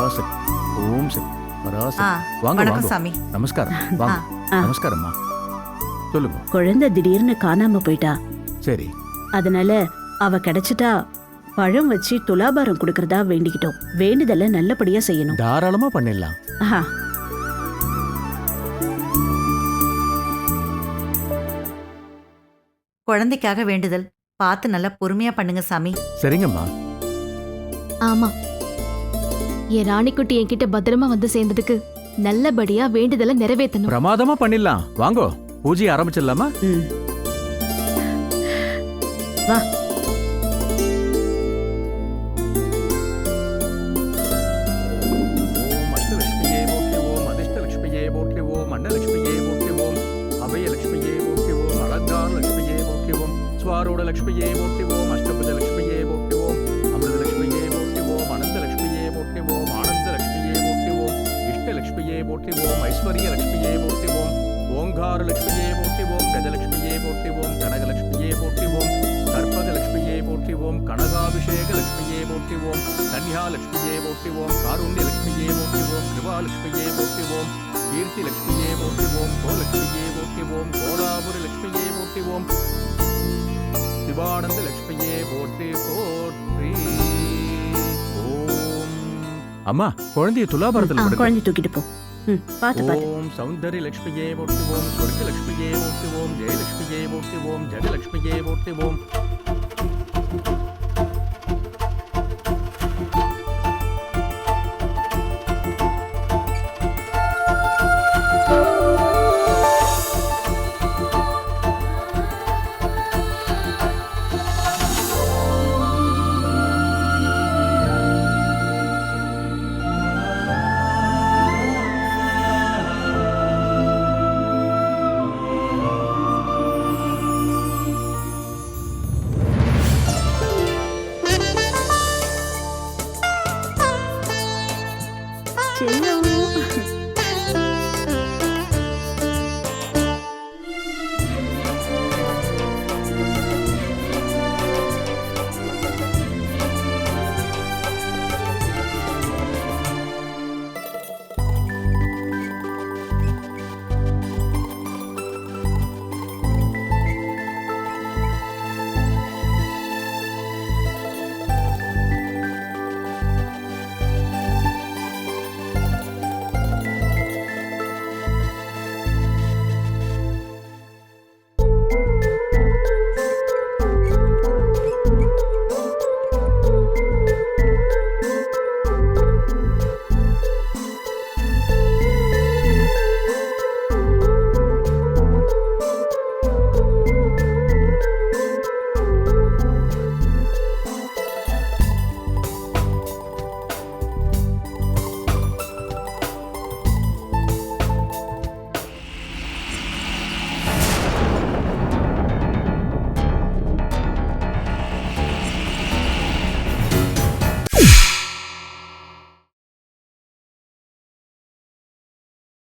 பராசக்தி. ஓம் சக்தி பராசக்தி. வாங்க வணக்கம் வாங்க. சாமி. நமஸ்காரம். வாங்க. நமஸ்காரம்மா. சொல்லுங்க. குழந்தை திடீர்னு காணாம போயிட்டா. சரி. அதனால அவ கிடைச்சிட்டா பழம் வச்சு துலாபாரம் கொடுக்கறதா வேண்டிக்கிட்டோம். வேண்டுதல நல்லபடியா செய்யணும். தாராளமா பண்ணிடலாம். ஆஹா. குழந்தைக்காக வேண்டுதல் பார்த்து நல்லா பொறுமையா பண்ணுங்க சாமி. சரிங்கம்மா. ஆமா, என் ராணிக்குட்டி என்கிட்ட பத்திரமா வந்து சேர்ந்ததுக்கு நல்லபடியா வேண்டுதலை நிறைவேற்றணும். பிரமாதமா பண்ணிடலாம். வாங்கோ, பூஜையை ஆரம்பிச்சிடலாமா? ம். வா. ஓம் அஷ்டலட்சுமியே போற்றி ஓம் அதிர்ஷ்டலட்சுமியே போற்றி ஓம் அன்னலட்சுமியே போற்றி ஓம் அபயலட்சுமியே போற்றி ஓம் அலங்கார லட்சுமியே போற்றி ஓம் ஸ்வாரூட லட்சுமியே போற்றி ஓம் அஷ்டபுஜ லட்சுமியே போற்றி ஓம் அமிர்தலட்சுமியே போற்றி ஓம் அனந்தலட்சுமியே போற்றி ஓம் ஆனந்தலட்சுமியே போற்றி ஓம் இஷ்டலட்சுமியே போற்றி ஓம் ஐஸ்வர்ய லட்சுமியே போற்றி ஓம் ஓங்கார லட்சுமியே போற்றி ஓம் கஜலட்சுமியே போற்றி ஓம் கனகலட்சுமியே போற்றி ஓம் கற்பகலட்சுமியே போற்றி ஓம் கனகாபிஷேக லட்சுமியே போற்றி ஓம் கன்யாலட்சுமியே போற்றி ஓம் காருண்யலட்சுமியே போற்றி ஓம் கிருபாலட்சுமியே போற்றி ஓம் கீர்த்திலட்சுமியே போற்றி ஓம் கோலட்சுமியே போற்றி ஓம் கோலாபுர லட்சுமியே போற்றி ஓம் சிவானந்த லட்சுமியே போற்றி போற்றி ஓம். அம்மா, குழந்தைய துலாபாரத்தில் குழந்தை தூக்கிட்டு போ. பாத்து பாத்து. ஓம் சௌந்தர்ய லட்சுமியே போற்றி ஓம் சொர்க்க லட்சுமியே போற்றி ஓம் ஜெயலட்சுமியே போற்றி ஓம் ஜெகலட்சுமியே போற்றி ஓம் செல்லம்.